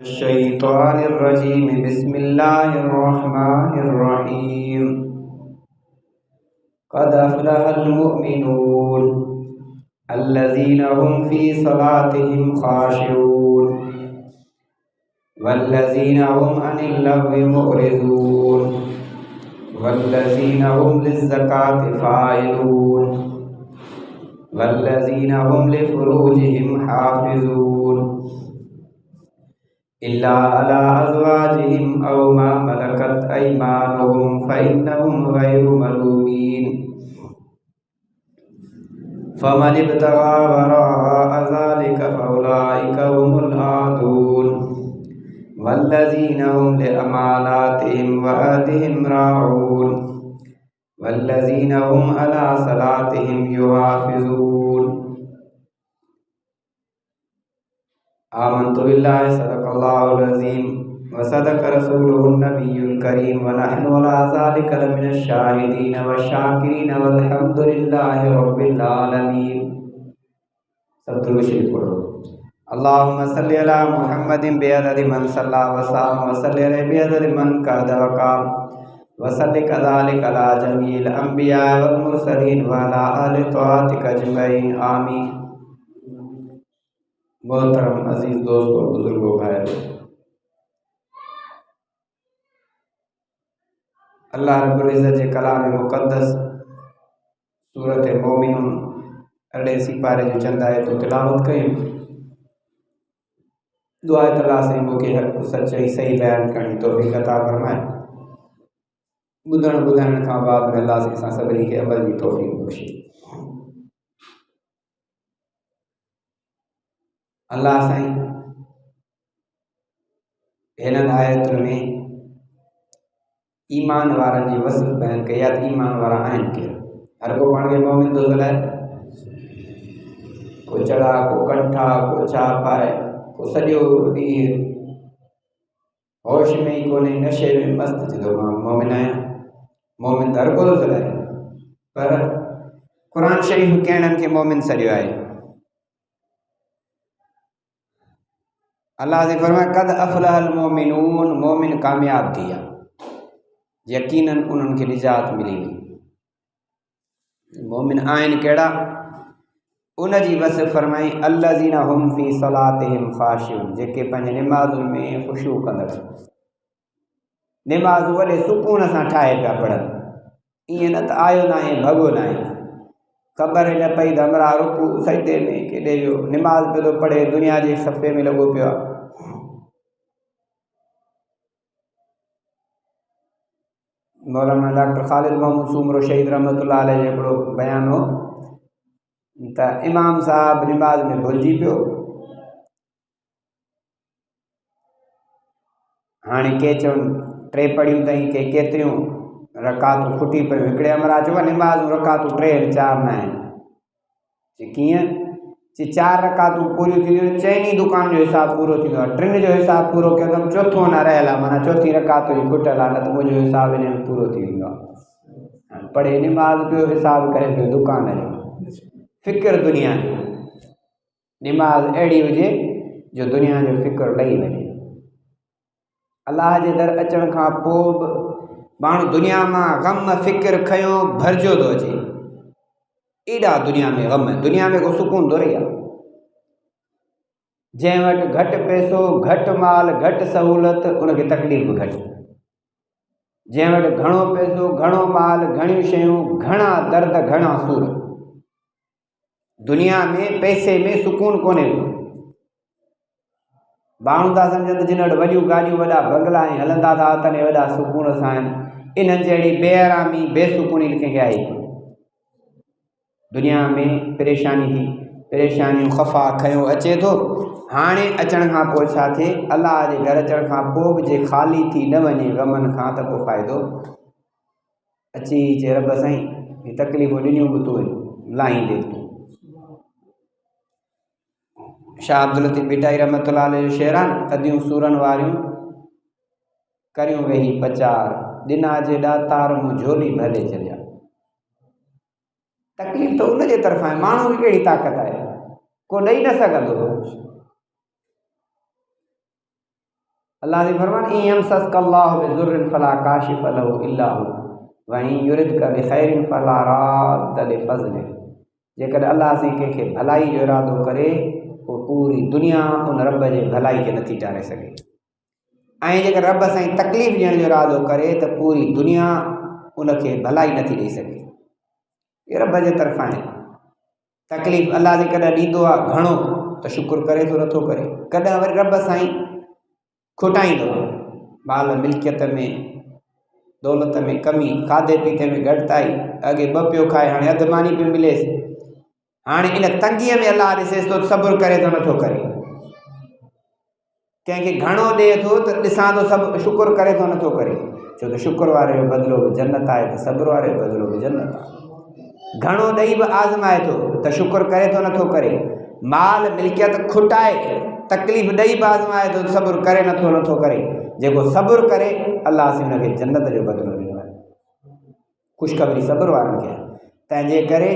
الشيطان الرجيم بسم الله الرحمن الرحيم قد أفلح المؤمنون الذين هم في صلاتهم خاشعون والذين هم عن اللغو معرضون والذين هم للزكاة فاعلون والذين هم لفروجهم حافظون إلا على أزواجهم أو ما ملكت أيمانهم فإنهم غير ملومين فمن ابتغى وراء ذلك فأولئك هم العادون والذين هم لأماناتهم وعهدهم راعون والذين هم على صلاتهم يحافظون آمنت بالله صدق الله العظيم وصدق رسوله النبي الكريم ونحن على ذلك لمن الشاهدين والشاكرين والحمد لله رب العالمين सत्तुरु श्री पढ़ो अल्लाहुम्मा सल्लि अला मुहम्मदिन बिअदद मन सल्ला व साम व सल्लि अलैहि बिअदद मन कादा व काम व सल्लि कज़ालिक अला जमील अंबिया वल मुरसलीन व अला आलि तौआतिक अजमईन आमीन। मोहतरम अजीज दोस्तों बुजुर्गों भाइयों, अल्लाह रब्बुल इज्जत जे कलाम मुक़द्दस सूरत मोमिनून अड़े सिपारे जो चंद आयतूं तिलावत कयूं। दुआ तआला से मूंखे हक़ सच्चाई सही बयान करणी तौफ़ीक़ अता फरमाए। ॿुधण ॿुधाइण खां बाद में अल्लाह से असां सभिनी खे अमल जी तौफ़ीक़ बख़्शे। अल्लाह साईं हिननि आयतुनि में ईमान वारनि जी वसफ़ बयान कई आहे। ईमान वारा आहिनि केरु? हर को पाण खे मोमिन थो ॻाल्हाए, को चढ़ा को कंठा को छा पाए, को सॼो ॾींहुं होश में ई कोन्हे, नशे में मस्तु थी थो मां मोमिन आहियां। मोमिन त हर को थो ॻाल्हाए, पर क़ुरान शरीफ़ कहिड़नि खे मोमिन सॾियो आहे? अल्लाह से फरमाए कद अफ़लहल मोमिनून, मोमिन कामयाब थी विया, यकीनन उन्हनि खे निजात मिली वई। मोमिन आहिनि कहिड़ा? उन जी वसफ़ फरमाई अल्लज़ीना हुम फ़ी सलातिहिम ख़ाशिऊन, जेके पंहिंजे निमाज़ुनि में ख़ुशू कंदड़, निमाज़ वॾे सुकून सां ठाहे पिया पढ़नि। ईअं न त आयो नाहे भॻो नाहे, ख़बर न पई त हमरा रुकू सजदे में केॾे वियो, निमाज़ पियो थो पढ़े, दुनिया जे सफ़े में लॻो पियो आहे। मौलाना डॉक्टर ख़ालिद मोहम्मद सूमरो शहीद रहमतुल्लाह अलैह जो हिकिड़ो बयानु हो त इमाम साहब निमाज़ में भुलिजी पियो। हाणे के चवनि टे पढ़ियूं अथई, के केतिरियूं रकातूं खुटी पियूं। हिकिड़े हमरा चयो निमाज़ूं रकातूं 3 आहिनि 4 न आहिनि। कीअं? चे 4 रकातूं पूरियूं थींदियूं, 4 दुकान जो हिसाबु पूरो थींदो आहे, 3 जो हिसाबु पूरो कयो अथमि, चौथों न रहियल आहे, माना चौथी रकात जी खुटल आहे, न त मुंहिंजो हिसाबु इन में पूरो थी वेंदो आहे। पढ़े निमाज़ पियो, हिसाबु करे पियो दुकान जो, फ़िक्र दुनिया जो। निमाज़ अहिड़ी हुजे जो दुनिया जो फ़िक्र लही वञे। अल्लाह जे दर अचण खां पोइ बि माण्हू दुनिया मां ग़म फ़िक्र खयों भरिजो थो अचे। एॾा दुनिया में ग़म, दुनिया में को सुकून थो रही आहे। जंहिं वटि घटि पैसो, घटि माल, घटि सहूलियत, उनखे तकलीफ़ घटि। जंहिं वटि घणो पैसो, घणो माल, घणियूं शयूं, घणा दर्द, घणा सूर। दुनिया में पैसे में सुकून कोन्हे को। माण्हू था सम्झनि जिन वटि वॾियूं गाॾियूं, वॾा बंगला ऐं हलंदा था अथनि, वॾा सुकून सां आहिनि। इन्हनि जहिड़ी बेआरामी बेसुकूनी कंहिंखे आहे। दुनिया में परेशानी थी, परेशानियूं ख़फ़ा खयों अचे थो। हाणे अचण खां पोइ छा थिए? अल्लाह जे घर अचण खां पोइ बि जे ख़ाली थी न वञे ग़मनि खां त पोइ फ़ाइदो अची चए रब साईं ही तकलीफ़ूं ॾिनियूं बि तूं लाहींदे तूं। शाह अब्दुल लतीफ़ बिटाई रहमतुल्लाह अलैह जो शेर आहे, अदियूं सूरनि वारियूं करियूं वेही पचार, दिना जे ॾातार मूं झोली भले चलिया। तकलीफ़ तो उन जे तरफ़ां आहे, माण्हू की कहिड़ी ताक़त आहे, को ॾेई न सघंदो। अल्लाह जी फरमान इन यमसस्कल्लाहु बिजुर्रिन फला काशिफ लहु इल्ला हु व इन युरिदका बिखैरिन फला राद्द लिफज़लिहि। जेकर अल्लाह से कंहिंखे भलाई जो इरादो करे वो पूरी दुनिया उन रब जे भलाई खे नथी टारे सघे। ऐं जेकर रब साईं तकलीफ़ ॾियण जो इरादो करे त पूरी दुनिया उनखे भलाई नथी ॾेई सघे। ये रब जे तरफ़ां आहे। तकलीफ़ अल्लाह जी कॾहिं ॾींदो आहे घणो त शुक्र करे थो नथो करे, कॾहिं वरी रब साईं खुटाईंदो आहे। माल मिल्कियत में दौलत में कमी, खाधे पीते में घटिताई, अॻे ॿ पियो खाए हाणे अधु मानी पियो मिलेसि। हाणे इन तंगीअ में अल्लाह ॾिसेसि थो सब्र करे थो नथो करे। कंहिंखे घणो ॾिए थो त ॾिसां थो सभु शुक्र करे थो नथो करे, छो त शुक्र वारे जो बदिलो बि जन्नत आहे त सब्र वारे जो बदिलो बि जन्नत आहे। घणो ॾेई बि आज़माए थो त शुक्र करे थो नथो करे। माल मिल्कियत खुटाए तकलीफ़ ॾेई बि आज़माए थो सब्र करे नथो करे। जेको सब्र करे अल्लाह से हुनखे जन्नत जो बदिलो ॾिनो आहे। ख़ुशख़बरी सब्र वारनि खे। तंहिंजे करे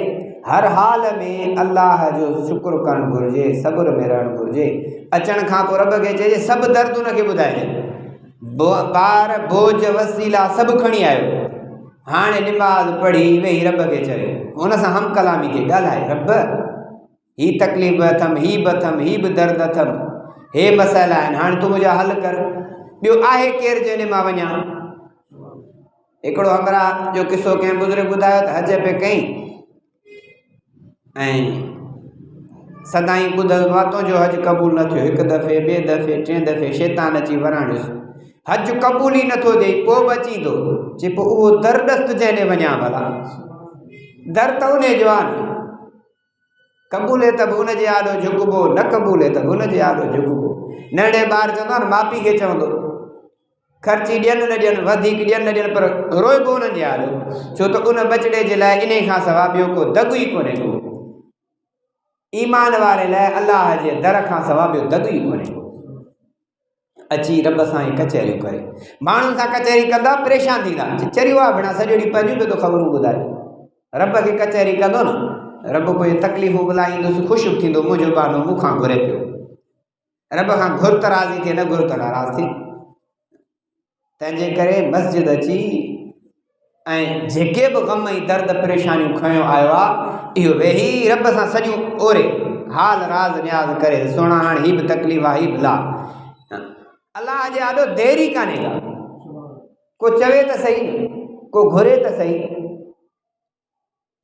हर हाल में अल्लाह जो शुक्र करणु घुरिजे, सब्र में रहणु घुरिजे। अचण खां पोइ रब खे चइजे सभु दर्द हुनखे ॿुधाइजे, ॿार बोझ वसीला सभु खणी आयो। हाणे निमाज़ पढ़ी वेही रब खे चए, हुन सां हम कलामी खे ॻाल्हाए, रब ही तकलीफ़ अथमि, ही बि अथमि, ही बि दर्द अथमि, हे मसइला आहिनि, हाणे तूं मुंहिंजा हल कर। ॿियो आहे केरु जंहिं मां वञा? हिकिड़ो हमरा जो किसो कंहिं बुज़ुर्ग ॿुधायो त हज पे कई ऐं सदाईं ॿुधंदो आहे तुंहिंजो हज क़बूल न थियो। हिकु दफ़े, ॿिए दफ़े, टे दफ़े शैतान अची वराणियुसि, हज क़बूल ई नथो ॾे। पोइ बि अची थो चए पोइ उहो दरदस्त जंहिं वञा भला, दर त उन जो आहे न। क़बूले त बि उनजे आॾो झुकबो, न क़बूले त बि उनजे आॾो झुकबो। नंढे ॿार चवंदो आहे न माउ पीउ खे चवंदो ख़र्ची ॾियनि न ॾियनि, वधीक ॾियनि न ॾियनि, पर रोइबो उन्हनि जे आॾो, छो त उन बचड़े जे लाइ इन खां सवाइ ॿियो को दॻु ई कोन्हे को। ईमान वारे लाइ अल्लाह जे दर खां सवाइ ॿियो दॻु ई कोन्हे को। अची रब सां ई कचहरियूं करे, माण्हुनि सां कचहरी कंदा परेशान थींदा, चरियो आहे बिना सॼो ॾींहुं पंहिंजूं बि तो ख़बरूं ॿुधाए। रब खे कचहरी कंदो न, रब कोई तकलीफ़ूं बुलाईंदुसि, ख़ुशि थींदो, मुंहिंजो बानो मूंखां घुरे पियो। रब खां घुर त राज़ी थिए, न घुर त नाराज़ थिए। तंहिंजे करे मस्जिद अची ऐं जेके बि ग़म ऐं दर्द परेशानियूं खयो आयो आहे, इहो वेही रब सां सॼियूं ओरे हाल राज़ न्याज़ करे, सुहिणा हाणे हीअ बि तकलीफ़ आहे, हीअ बि ला। अल्लाह जे आॾो देरी कान्हे का, को चवे त सही, को घुरे त सही।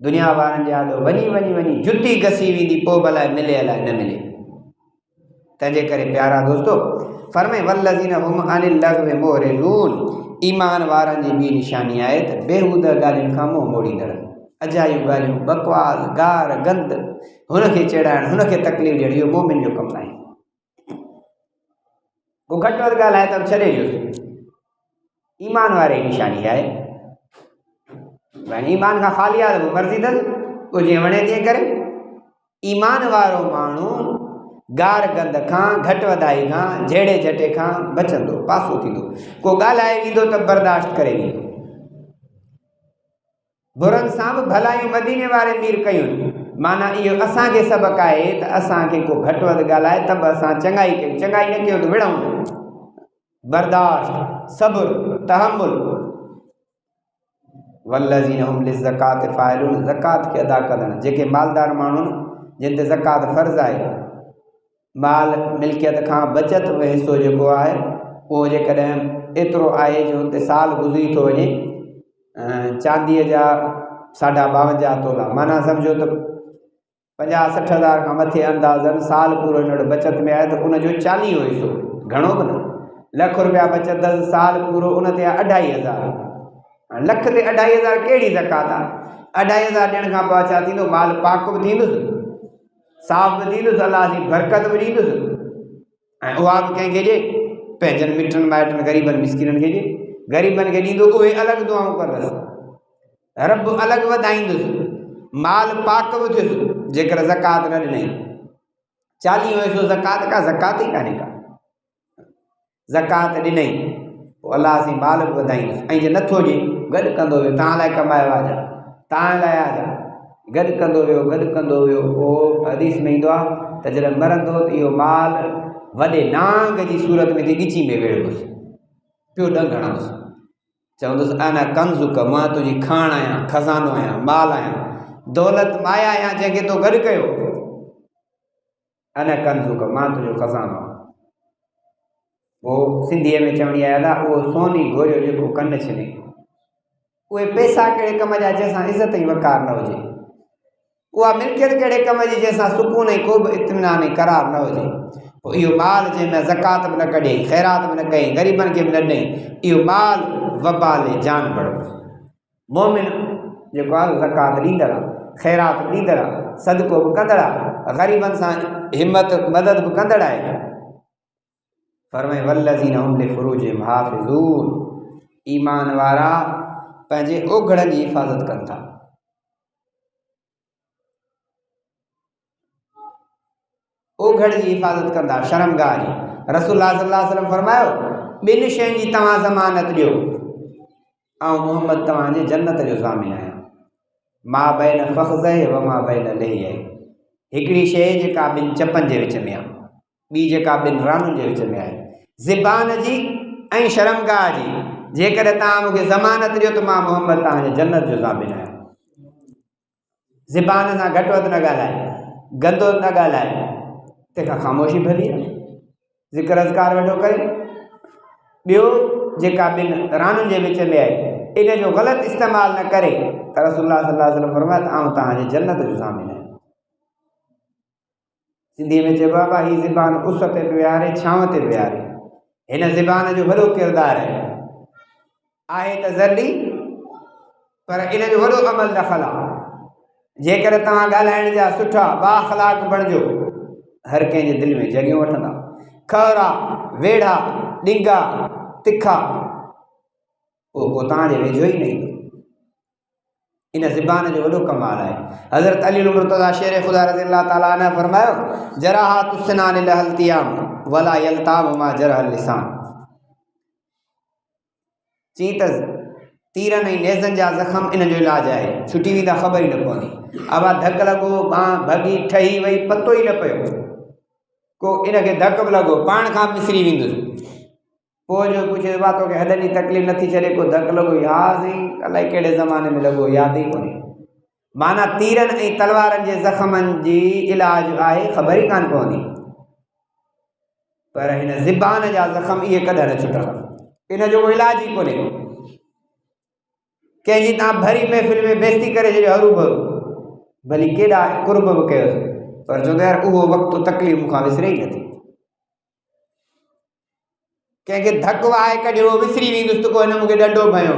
दुनिया वारनि जे आॾो वञी वञी वञी जुती घसी वेंदी, पोइ भला मिले अलाए न मिले। तंहिंजे करे प्यारा दोस्तो फरमाए वल्लज़ीना हुम अनिल लग़्वी मुअरिज़ून, ईमान वारनि जी ॿी निशानी आहे त बेहूदा ॻाल्हियुनि खां मुंहुं मोड़ींदड़, अजायूं ॻाल्हियूं, बकवास, गार गंद, हुनखे चेड़ाइण, हुनखे तकलीफ़ ॾियण, इहो मोमिन जो कमु आहे। को घटि वधि ॻाल्हाए त छॾे ॾियोसि, ईमान वारे जी निशानी आहे। भई ईमान खां ख़ाली आहे त मर्ज़ी अथसि, पोइ जीअं वणे तीअं करे। ईमान वारो माण्हू गार गंद खां, घटि वधाई खां, जहिड़े झटे खां बचंदो, पासो थींदो। को ॻाल्हाए वेंदो त बर्दाश्त करे वेंदो। बुरनि सां बि भलायूं मदीने वारे मीर कयूं, माना इहो असांखे सबक़ु आहे त असांखे को घटि वधि ॻाल्हाए त बि असां चङाई कयूं, चङाई न कयूं त विढ़ूं। बर्दाश्त, सब्र, तहमुल। वल्लज़ीना हुम लिज़्ज़काति फ़ाइलून, ज़कात खे अदा कंदड़, जेके मालदार माण्हू जिन ते ज़कात फ़र्ज़ु आहे, माल मिल्कियत खां बचत में हिसो जेको आहे उहो जेकॾहिं एतिरो आहे जो हुन ते साल गुज़री थो वञे, चांदीअ जा 52.5 तोला, माना सम्झो त 50-60 हज़ार खां मथे अंदाज़नि साल पूरो हिन वटि बचत में आहे त उनजो 40 हिसो, घणो बि न, ₹1,00,000 बचत साल पूरो, उन ते 2,500। लख ते 2,500 कहिड़ी ज़कात आहे? 2,500 ॾियण खां पोइ छा थींदो? माल पाक बि थींदुसि, साफ़ बि थींदुसि, अलाह जी बरकत बि ॾींदुसि, ऐं उहा बि कंहिंखे ॾिए, पंहिंजनि मिटनि माइटनि ग़रीबनि मिस्किननि खे ॾिए, ग़रीबनि खे ॾींदो, उहे अलॻि दुआऊं कंदुसि, रब अलॻि वधाईंदुसि, माल पाक बि थियुसि जेकर ज़कात न ॾिनई। 40 हिसो ज़कात का, ज़कात ई कान्हे का। ज़कात ॾिनई पोइ अलाह सी माल बि वधाईंदुसि, ऐं जे नथो ॾिए गॾु कंदो वियो, तव्हां लाइ कमायो आहे, तव्हां लाइ आहे, गॾु कंदो वियो, गॾु कंदो वियो। पोइ हदीस में ईंदो आहे त जॾहिं मरंदो त इहो माल वॾे नांग जी सूरत में ॻिची में वेड़ोसि पियो ॾंग हणंदुसि चवंदुसि अना कंज़ुक मां तुंहिंजी खाण आहियां खज़ानो आहियां माल आहियां दौलत माया आहियां जंहिंखे तो गॾु कयो अना कंज़ुक मां तुंहिंजो खज़ानो आहियां। पोइ सिंधीअ में चवणी आहे अदा उहो सोनी घोरियो जेको कन छॾे उहे पैसा कहिड़े कम जा जंहिंसां इज़त ई वकार न हुजे उहा मिल्कियत कहिड़े कम जी जंहिंसां सुकून ऐं को बि इत्मिनान ऐं करार न हुजे पोइ इहो माल जंहिंमें ज़कात बि न कढे ख़ैरात बि न कई ग़रीबनि खे बि न ॾेई इहो माल वबाल जान बड़ो मोमिन जेको आहे ज़कात ॾींदड़ आहे ख़ैरात ॾींदड़ आहे सदको बि कंदड़ आहे ग़रीबनि सां हिमत मदद बि कंदड़ आहे। फरमाए वल्लज़ीन हुम लिफ़ुरूजिहिम हाफ़िज़ून ईमान वारा पंहिंजे ओघड़नि जी हिफ़ाज़त कनि था। ओघड़ जी हिफ़ाज़त कंदा शर्मगाह जी रसूलुल्लाह सल्लल्लाहु अलैहि वसल्लम फरमायो ॿिनि शयुनि जी तव्हां ज़मानत ॾियो ऐं मोहम्मद तव्हांजे जन्नत जो ज़ामिन आहियां मा बैन फ़ख़्ज़ै व मा बैन लहियै हिकिड़ी शइ जेका ॿिनि चपनि जे विच में आहे ॿी जेका ॿिनि रानुनि जे विच में आहे ज़बान जी ऐं शर्मगाह जी जेकॾहिं तव्हां मूंखे ज़मानत ॾियो त मां मोहम्मद तव्हांजे जन्नत जो ज़ामिन आहियां। ज़बान सां घटि वधि न ॻाल्हाए गंदो न ॻाल्हाए तंहिंखां ख़ामोशी भली आहे ज़िक्र अज़कार वेठो करे। ॿियो जेका ॿिनि रानुनि जे विच में आहे इन जो ग़लति इस्तेमालु न करे त रसूलुल्लाह सल्लल्लाहु अलैहि वसल्लम फरमाया त आउं तव्हांजे जन्नत जो ज़ामिन आहियां। सिंधी में चइबो आहे हीअ ज़बान उस ते बि विहारे छांव ते बि विहारे हिन ज़बान जो वॾो किरदारु आहे त ज़रूरी पर इन जो वॾो अमल दख़ल आहे। जेकर तव्हां ॻाल्हाइण जा सुठा बाख़लाक बणिजो हर कंहिंजे दिलि में जॻहियूं वठंदा खरा वेढ़ा ॾिंगा तिखा पोइ तव्हांजे वेझो ई न ईंदो। इन ज़बान जो वॾो कमाल आहे। हज़रत अली मुर्तज़ा शेर ख़ुदा रज़ी अल्लाह ताला अन्हु फरमायो जराहातु सिनान लहल तियाम वला यल्ताम मा जरहल लिसान चई त तीरनि ऐं नेज़नि जा ज़ख़म इन जो इलाजु आहे छुटी वेंदा ख़बर ई न पवंदी अबा धकु लॻो बांह भॻी ठही वई पतो ई न पियो को इनखे धकु बि लॻो पाण खां विसरी वेंदुसि पोइ जो पुछे बा तोखे हेॾनि तकलीफ़ नथी छॾे को धकु लॻो हा साईं अलाए कहिड़े ज़माने में लॻो यादि ई कोन्हे माना तीरनि ऐं तलवारनि जे ज़ख़मनि जी इलाजु आहे ख़बर ई कान पवंदी पर हिन ज़बान जा ज़ख़म इहे कॾहिं न छुटंदा इन जो को इलाजु ई कोन्हे। कंहिंजी तव्हां भरी महफ़िल में बेइज़ती करे छॾियो हरू भरू भली केॾा कुर्ब बि कयोसि पर चवंदो यार उहो वक़्तु तकलीफ़ मूंखां विसरे ई नथी। कंहिंखे धकु आहे कढियो विसरी वेंदुसि त को हिन मूंखे ॾंडो भयो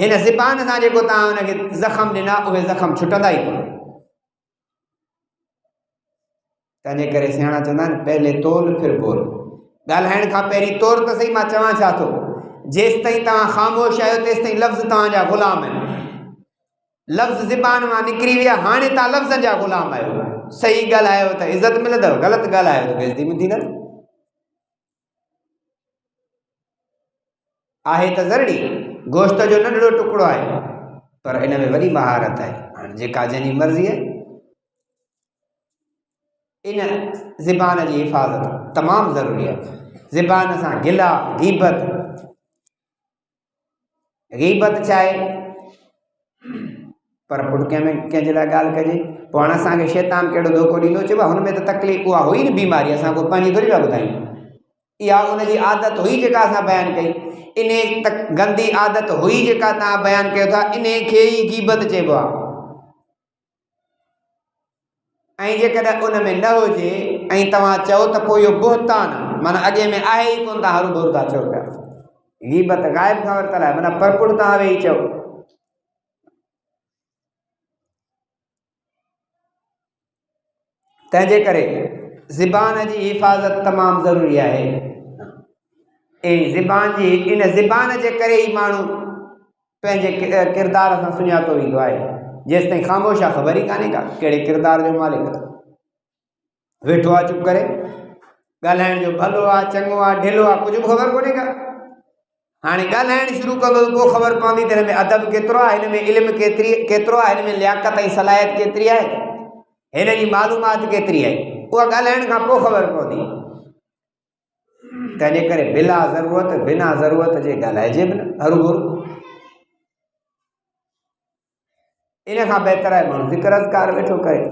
हिन ज़बान सां जेको तव्हां हुनखे ज़ख़म ॾिना उहे ज़ख़म छुटंदा ई कोन। तंहिंजे करे सियाणा चवंदा आहिनि पहले तोल फिर बोल ॻाल्हाइण खां पहिरीं तौर त सही मां चवां छा थो जेसि ताईं तव्हां ख़ामोश आहियो तेसि ताईं लफ़्ज़ तव्हांजा ग़ुलाम आहिनि लफ़्ज़ ज़बान मां निकिरी विया हाणे तव्हां लफ़्ज़नि जा ग़ुलाम आहियो। सही ॻाल्हायो त इज़त मिलंदव ग़लति ॻाल्हायो त बेइज़ती मिलंदी न आहे त ज़रूरी गोश्त जो नंढड़ो टुकड़ो आहे पर इन में वॾी महारत आहे। हाणे जेका जंहिंजी मर्ज़ी आहे इन ज़बान जी हिफ़ाज़त तमामु ज़रूरी आहे। ज़बान सां गिला गीबत छा आहे पर पुट कंहिंजे लाइ ॻाल्हि कजे पोइ हाणे असांखे शैतान कहिड़ो धोखो ॾींदो चइबो हुन में त तकलीफ़ उहा हुई न बीमारी असां को पंहिंजी थोरी पिया ॿुधायूं इहा उनजी आदत हुई जेका असां बयानु कई इन तक गंदी आदत हुई जेका तव्हां बयानु कयो था इन खे ई गीबत चइबो आहे। ऐं जेकॾहिं उन में न हुजे ऐं तव्हां चओ त पोइ इहो बुहतान माना अॻे में आहे ई कोन था हरू भरू था चओ पिया गीबत ग़ाइब खां वरितल आहे माना परपुड़ तव्हां वेही चओ। तंहिंजे करे ज़बान जी हिफ़ाज़त तमामु ज़रूरी आहे ऐं इन ज़बान जे करे ई माण्हू पंहिंजे किरदार सां सुञातो वेंदो आहे जेसि ताईं ख़ामोश आहे ख़बर ई कान्हे का कहिड़े किरदार जो मालिक वेठो आहे चुप करे ॻाल्हाइण जो भलो आहे चङो आहे ढिलो आहे कुझु बि ख़बर कोन्हे का हाणे ॻाल्हाइण शुरू कंदो पोइ ख़बर पवंदी त हिन में अदब केतिरो आहे हिन में इल्मु केतिरो आहे हिन में लियाक़त ऐं सलाहियत केतिरी आहे हिन जी मालूमात केतिरी आहे उहा ॻाल्हाइण खां पोइ ख़बर पवंदी। तंहिंजे करे बिना ज़रूरत जे ॻाल्हाइजे बि न हरू भरू। इन खां बहितर आहे माण्हू ज़िक्र अज़कार वेठो करे।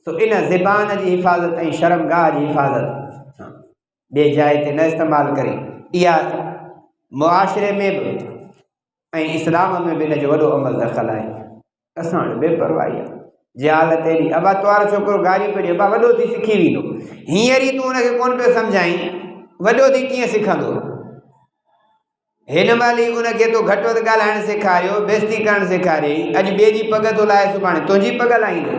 सो इन ज़बान जी हिफ़ाज़त ऐं शर्मगाह जी हिफ़ाज़त ॿिए जाइ ते न इस्तेमालु करे। इहा मुआशिरे में बि ऐं इस्लाम में बि इन जो वॾो अमल दख़ल आहे। असां वटि बेपरवाही आहे। जहालत एॾी, अबा तवारो छोकिरो गाॾी पियो ॾिए, अबा वॾो थी सिखी वेंदो। हींअर ई तूं हुनखे कोन पियो सम्झाई, वॾो थी कीअं सिखंदो? हिन महिल ई उनखे तो घटि वधि ॻाल्हाइणु सेखारियो, बेइज़ती करणु सेखारियई। अॼु ॿिए जी पग थो लाहे, सुभाणे तुंहिंजी पग लाहींदो।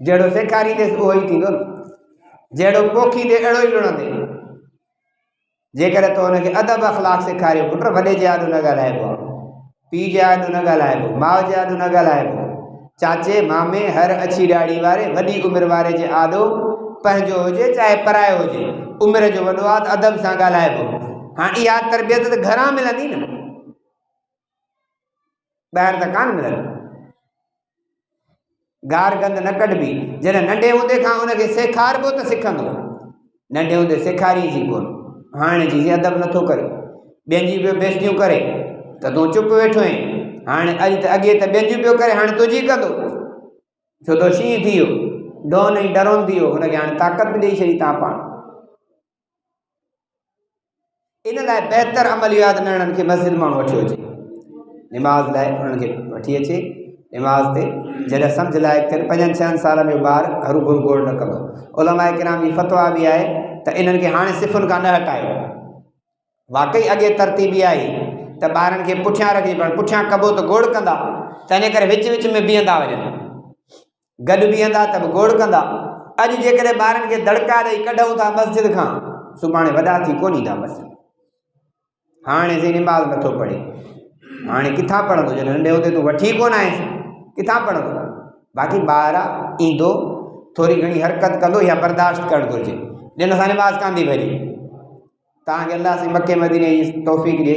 जहिड़ो सेखारींदेसि उहो ई थींदो न, जहिड़ो पोखींदे अहिड़ो ई लुणंदे। जेकर तो हुनखे अदब अख़लाक़ सेखारियो, पुट वॾे जे आॾो न ॻाल्हाइबो, पीउ जे आॾो न ॻाल्हाइबो, माउ जे आॾो न ॻाल्हाइबो, चाचे मामे हर अछी ॾाढ़ी वारे वॾी उमिरि वारे जे आॾो पंहिंजो हुजे चाहे परायो हुजे, उमिरि जो वॾो आहे त अदब सां ॻाल्हाइबो। हाणे इहा तरबियत त घरां मिलंदी न, ॿाहिरि त कान मिलंदी। गार गंद न कढबी। जॾहिं नंढे हूंदे खां हुनखे सेखारिबो त सिखंदो, नंढे हूंदे सेखारींसी कोन। हाणे जी अदब नथो करे, ॿियनि जी पियो बेइज़तियूं करे त तूं चुप वेठो आहीं। हाणे अॻे त ॿियनि जूं पियो करे, हाणे तुंहिंजी कंदो, छो तो शींहं थी वियो, डॉन ऐं डरोन थी वियो। हुनखे हाणे ताक़त बि ॾेई छॾी तव्हां पाण। इन लाइ बहितर अमल इहो आहे त नियाणियुनि खे मस्जिद माण्हू वठी अचे, निमाज़ लाइ उन्हनि खे वठी अचे। निमाज़ ते जॾहिं सम्झ लाइक़ु थियनि, 5-6 साल जो ॿार हरू भरू गोड़ न कंदो। उलमा किराम जी फतवा बि आहे त इन्हनि खे हाणे सिफ़ुनि खां न हटायो। वाक़ई अॻे तरतीब इहा आई त ॿारनि खे पुठियां रखी, पर पुठियां कबो त गोड़ कंदा, तंहिंजे करे विच विच में बीहंदा वञनि, गॾु बीहंदा त बि गोड़ कंदा। अॼु जेकॾहिं ॿारनि खे दड़का ॾेई कढूं था मस्जिद खां, सुभाणे वॾा थी कोन ईंदा मस्जिद। हाणे से निमाज़ नथो पढ़े, हाणे किथां पढ़ंदो? जॾहिं नंढे हूंदे तूं वठी कोन आएसि, किथां पढ़ंदो? बाक़ी ॿार ईंदो, थोरी घणी हरकत कंदो, या बर्दाश्त करणु घुरिजे, ॼण सां निमाज़ कान थी भॼे। तव्हांखे अलाह साईं मके मदीने जी तौफ़ीक़ ॾिए,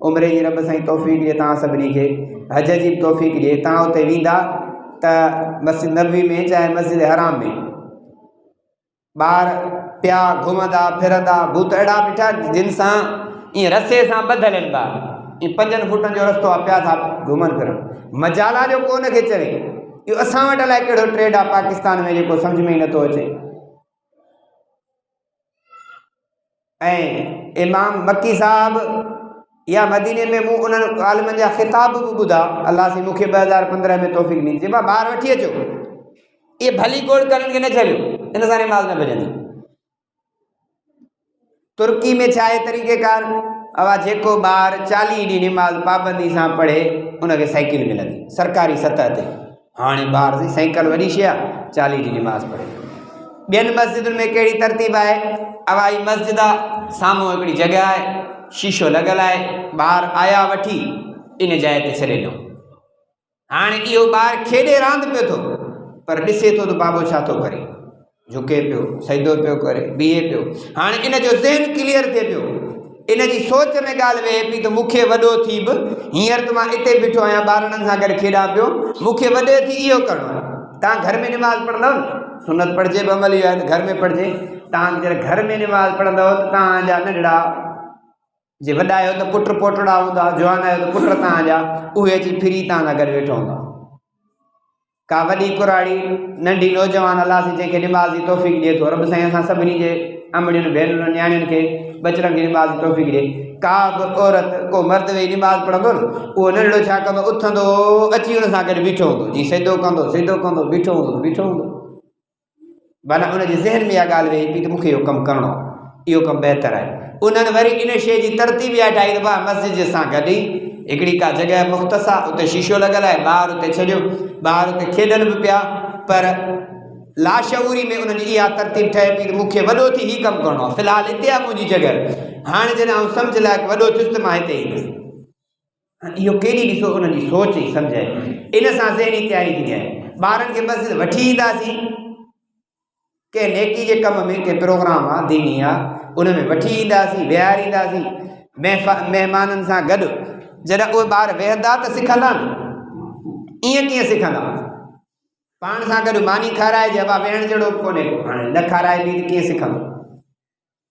उमिरि जी रब साईं तौफ़ीक़ ॾिए तव्हां सभिनी खे, हज जी बि तौफ़ीक़ ॾिए। तव्हां उते वेंदा त मस्जिद नबवी में चाहे मस्जिद हराम में ॿार पिया घुमंदा फिरंदा, भूत अहिड़ा ॾिठा जिन सां ईअं रसे सां ॿधल आहिनि ॿार, ईअं 5 फुटनि जो रस्तो आहे, पिया था घुमनि फिरनि। मजाला जो कोन खे चवे, इहो असां वटि अलाए कहिड़ो ट्रेड आहे पाकिस्तान में जेको सम्झ में ई नथो अचे। ऐं इमाम मकी साहब या मदीने में मूं उन्हनि आलिमनि जा ख़िताब बि ॿुधा, अलाह साईं मूंखे 2015 में तौफ़ीक़ ॾिनी, चइबा ॿार वठी अचो, इहे भली गोड़ करण खे न छॾियो, इन सां निमाज़ न भॼंदी। तुर्की में छा आहे तरीक़ेकार, अवा जेको ॿार 40 ॾींहं निमाज़ पाबंदी सां पढ़े उनखे साइकिल मिलंदी सरकारी सतह ते। हाणे ॿार जी साइकिल वॾी शइ आहे, 40 ॾींहं निमाज़ पढ़े। ॿियनि मस्जिदुनि में कहिड़ी तरतीब आहे, अवाई मस्जिद आहे, साम्हूं हिकिड़ी जॻह आहे, शीशो लॻल आहे, ॿार आया वठी इन जाइ ते छॾे ॾियो। हाणे इहो ॿार खेॾे रांदि पियो थो, पर ॾिसे थो त बाबो छा थो करे, झुके पियो, सजदो पियो करे, बीहे पियो। हाणे इन जो ज़हन क्लियर थिए पियो, इन जी सोच में ॻाल्हि वेहे पई त मूंखे वॾो थी बि, हींअर त मां हिते बीठो आहियां ॿारनि सां गॾु खेॾां पियो, मूंखे वॾे थी इहो करिणो आहे। तव्हां घर में निमाज़ पढ़ंदव न, सुनत पढ़िजे बि अमल इहो आहे त घर में पढ़िजे। तव्हां जॾहिं घर में निमाज़ पढ़ंदव त तव्हांजा नंढड़ा, जे वॾा आहियो त पुट पोटड़ा हूंदा, जवान आहियो त पुट तव्हांजा, उहे अची फिरी तव्हां सां गॾु वेठो हूंदा। का वॾी कुराड़ी नंढी नौजवान अलाह साईं जंहिंखे निमाज़ जी तौफ़ीक़ ॾिए थो, रब साईं असां सभिनी जे अमड़ियुनि भेनरुनि नियाणियुनि खे बचड़नि खे निमाज़ जी तौफ़ीक़ ॾिए। का बि औरत को मर्द वेही निमाज़ पढ़ंदो न, उहो नंढड़ो छा कंदो, उथंदो अची हुन सां गॾु बीठो हूंदो, जीअं सिधो कंदो बीठो हूंदो। माना उनजे ज़हन में इहा ॻाल्हि वेही पई त मूंखे इहो कमु करिणो आहे, इहो कमु बहितरु आहे। उन्हनि वरी इन शइ जी तरतीब इहा ठाही त भाउ मस्जिद सां गॾु ई हिकिड़ी का जॻह मुख़्तसा, उते शीशो लॻल आहे, ॿार उते छॾियो, ॿार उते खेॾनि बि पिया, पर लाशऊरी में उन्हनि जी इहा तरतीब ठहे पई त मूंखे वॾो थी हीउ कमु करिणो आहे, फ़िलहालु हिते आहे मुंहिंजी जॻह, हाणे जॾहिं आउं सम्झ लाइक़ु वॾो थियुसि त मां हिते ईंदुसि। इहो केॾी ॾिसो उन्हनि जी सोच ई सम्झ आहे, इन सां ज़हनी तयारी थींदी आहे। ॿारनि खे मस्जिद वठी ईंदासीं, कंहिं नेकी जे कम में, कंहिं प्रोग्राम आहे दीनी आहे, उन में वठी ईंदासीं, विहारींदासीं महिमाननि सां गॾु। जॾहिं उहे ॿार वेहंदा त सिखंदा न, ईअं कीअं सिखंदा? पाण सां गॾु मानी खाराइजे, अबा वेहण जहिड़ो कोन्हे को, हाणे न खाराइबी त कीअं सिखंदो?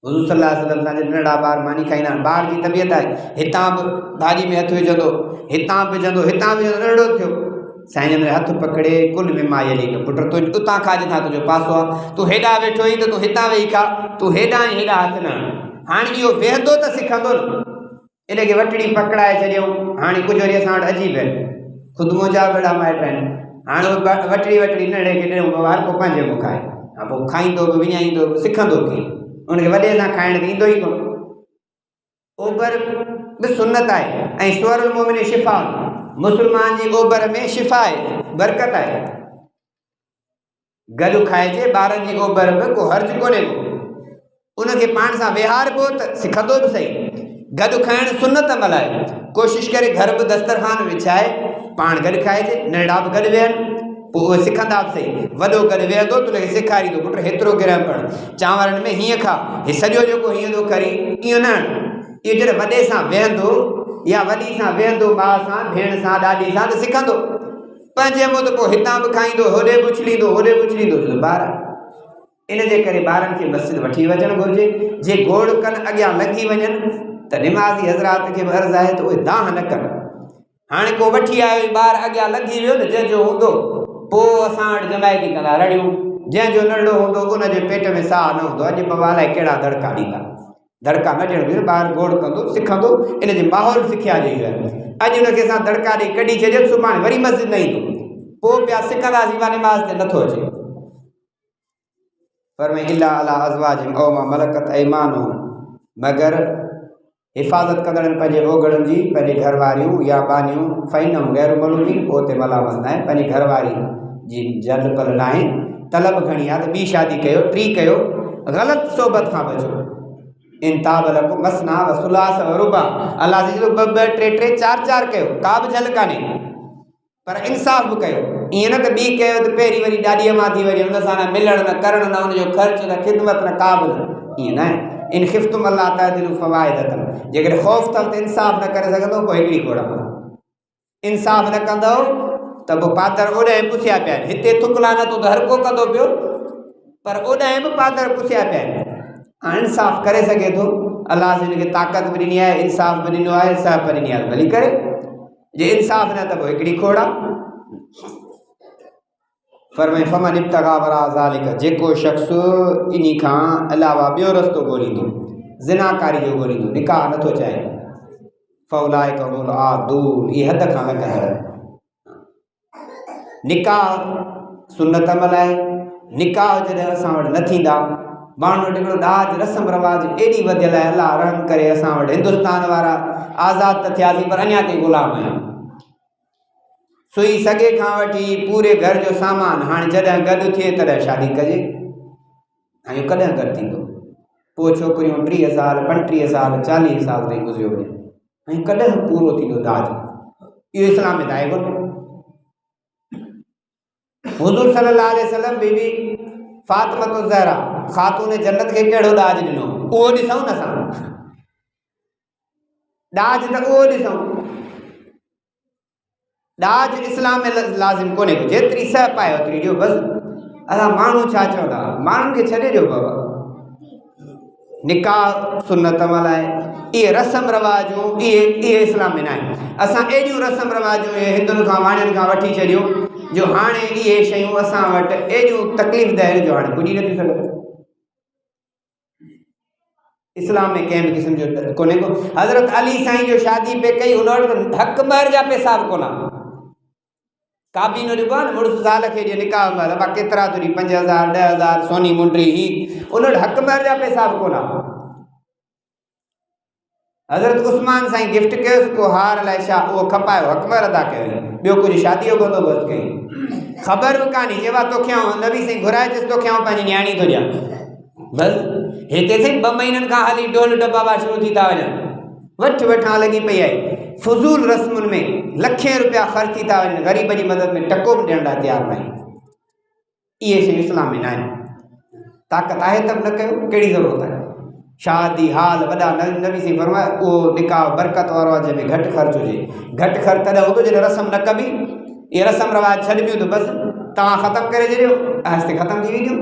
हुज़ूर सल्लल्लाहु अलैहि वसल्लम जे नंढा ॿार मानी खाईंदा आहिनि। ॿार जी तबियत आहे, हितां बि भाॼी में हथु विझंदो, हितां बि विझंदो, नंढो थियो। साईं जन हथु पकड़े कुल में मां हली पुट तूं उतां खा जितां तुंहिंजो पासो आहे, तूं हेॾां वेठो ई त तूं हितां वेही खा, तूं हेॾां ई हेॾां हथु न हण। हाणे इहो वेहंदो त सिखंदो न, इन खे वठड़ी पकड़ाए छॾियऊं। हाणे कुझु वरी असां वटि अजीब आहिनि, ख़ुदि मुंहिंजा बेड़ा माइट आहिनि। हाणे वठड़ी नंढे खे ॾियूं, हर को पंहिंजे मुख आहे, हा पोइ खाईंदो बि विञाईंदो बि, सिखंदो कीअं? उनखे वॾे सां खाइण त ईंदो ई कोन। ओभर बि सुन्नत आहे ऐं सुअरुल मोमिन शिफ़ा, मुस्लमान जी ओभर में शिफ़ा आहे, बरकत आहे। गॾु खाइजे ॿारनि जी ओभर बि, को हर्ज कोन्हे को। उनखे पाण सां विहारबो त सिखंदो बि सही। गॾु खाइणु सुन्नत अमल आहे। कोशिशि करे घर बि दस्तरखान विछाए पाण गॾु खाइजे, नंढा बि गॾु वेहनि, पोइ उहे सिखंदा बि सही। वॾो गॾु वेहंदो त उनखे सेखारींदो, पुट हेतिरो गिरहण पढ़, चांवरनि में हीअं खा, हे सॼो जेको हीअं थो करी, इहो न। इहो जॾहिं वॾे सां वेहंदो या वॾी सां वेहंदो, भाउ सां, भेण सां, ॾाॾी सां, त सिखंदो। पंहिंजे मुंहुं त पोइ हितां बि खाईंदो, होॾे बि उछलींदो, होॾे बि उछलींदो, ॿार। इन जे करे ॿारनि खे मस्जिद वठी वञणु घुरिजे। जे गोड़ कनि अॻियां लंघी वञनि त निमाज़ी हज़रात खे बि अर्ज़ु आहे त उहे दाह न कनि। हाणे को वठी आयो ॿार अॻियां लंघी वियो न, जंहिंजो हूंदो पोइ असां वटि जमायती कंदा रड़ियूं। जंहिंजो नंढो हूंदो उनजे पेट में साह न हूंदो। अॼु बाबा अलाए कहिड़ा दड़का ॾींदा, दड़का न ॾियणु घुरिजे। ॿारु गोड़ कंदो, सिखंदो, इन जे माहौल सिखिया ॾेई वियो आहे। अॼु हुनखे असां दड़का ॾेई कढी छॾियो, सुभाणे वरी मस्जिद न ईंदो, पोइ पिया सिखंदासीं मां निमाज़ ते नथो अचे। फरमाए इल्ला अला अज़वाजिहिम औ मा मलकत ऐमानुहुम, मगर हिफ़ाज़त कंदड़नि पंहिंजे ओगड़नि जी, पंहिंजे घरवारियूं या बानियूं, फ़इन्नहुम गैर मलूमीन, पोइ ते मलामत न आहे। पंहिंजी घरवारी जी जल पल न आहे, तलब घणी आहे त ॿी शादी कयो, टी कयो, ग़लति सोबत खां बचो। इन ताबलकुम मसना व सुलास व रुबा, अलाह से ॿ ॿ टे टे चार चार कयो, का बि झल कान्हे, पर इंसाफ़ बि कयो। ईअं न त ॿी कयो त पहिरीं वरी ॾाॾीअ मां थी वञे, हुन सां न मिलणु, न करणु, न हुनजो ख़र्चु, न ख़िदमत, न का बि न, ईअं न आहे। इन ख़िफ़्तुम अल्लाह तअदिलू फ़वाइदतन, जेकॾहिं ख़ौफ़ अथव त इंसाफ़ न करे सघंदो, पोइ हिकिड़ी कोड़ इंसाफ़ न कंदव त पोइ पादर ओॾां पुसिया पिया आहिनि। हिते थुकला न त हर को कंदो पियो, पर ओॾां बि पादर पुसिया पिया आहिनि। हाणे इंसाफ़ करे सघे थो, अलाह से हिनखे ताक़त बि ॾिनी आहे, इंसाफ़ बि ॾिनो आहे, सह बि ॾिनी आहे, भली करे। जे इंसाफ़ न त पोइ हिकिड़ी खोड़ आहे। फरमाए फमन इब्तगा वरा ज़ालिक, जेको शख़्स इन खां अलावा ॿियो रस्तो ॻोल्हींदो, ज़िनाकारी जो ॻोल्हींदो, निकाह नथो चाहे, फउलाइक हुमुल आदून, इहे हद खां लॻंदड़। निकाह सुन्नत अमल आहे। निकाह जॾहिं असां वटि न थींदा, माण्हू वटि हिकिड़ो ॾाज रस्म रवाज एॾी वधियल आहे, अलाह रहम करे असां वटि हिंदुस्तान वारा आज़ादु त थियासीं, पर अञा ताईं ग़ुलाम आहियूं। सुई सॻे खां वठी पूरे घर जो सामान, हाणे जॾहिं गॾु थिए तॾहिं शादी कजे, ऐं इहो कॾहिं गॾु थींदो? पोइ छोकिरियूं 30 साल 35 साल 40 साल ताईं गुज़रियो वञे, ऐं कॾहिं पूरो थींदो दाज? इहो इस्लाम में त आहे कोन। हुज़ूर सल्लल्लाहु अलैहि वसल्लम बीबी फातिमा ज़हरा ख़ातून जन्नत खे कहिड़ो दाज ॾिनो, उहो ॾिसूं न असां। दाज त उहो ॾिसूं। दाज इस्लाम में लाज़िम कोन्हे, जेतिरी सह पाए ओतिरी ॾियो बसि। असां माण्हू छा चवंदा, माण्हुनि खे छॾे ॾियो बाबा। निकाह सुन्नत अमल आहे। इहे रस्म रवाजूं इहे इस्लाम में न आहिनि। असां एॾियूं रस्म रवाजूं इहे हिंदुनि खां वाणियुनि खां वठी छॾियूं, जो हाणे इहे शयूं असां वटि एॾियूं तकलीफ़ दह जो हाणे पुॼी नथियूं सघनि। इस्लाम में कंहिं बि क़िस्म जो कोन्हे को। हज़रत अली साईं जो शादी पे कई, हुन वटि हक़ महर जा पैसा बि कोन। काबीनो ॾिबो आहे न, मुड़ुसु ज़ाल खे ॾिए निकाह महिल, मां केतिरा थो ॾी, 5000 10,000 सोनी मुंडी, ही उन वटि हक़ महर जा पैसा बि कोन। हज़रत उस्मान साईं गिफ्ट कयोसि को हार अलाए छा, उहो खपायो, हक़ महर अदा कयो, ॿियो कुझु शादीअ जो बंदोबस्तु कई। ख़बर बि कान्हे, चइबा तोखे आउं नबी साईं घुराए अचुसि, तोखे आउं पंहिंजी न्याणी थो ॾियां। बसि हिते साईं 2 महीननि खां हली ढोल डब्बा शुरू थी था वञनि, वठि वठां लॻी पई आहे। फुज़ूल रस्मुनि में लखें रुपया ख़र्च थी था वञनि, ग़रीब जी मदद में टको बि ॾियण लाइ तयारु न आहिनि। इहे शयूं इस्लाम में न आहिनि। ताक़त आहे त बि न कयो, कहिड़ी ज़रूरत आहे? शादी हाल वॾा नबी साईं फरमाए उहो निकाह बरकत वारो आहे जंहिंमें घटि ख़र्चु हुजे। घटि ख़र्चु तॾहिं हूंदो जॾहिं रस्म न कबी। इहे रस्म रवाज छॾिबियूं त बसि तव्हां ख़तमु करे छॾियो, आहिस्ते ख़तमु थी वेंदियूं।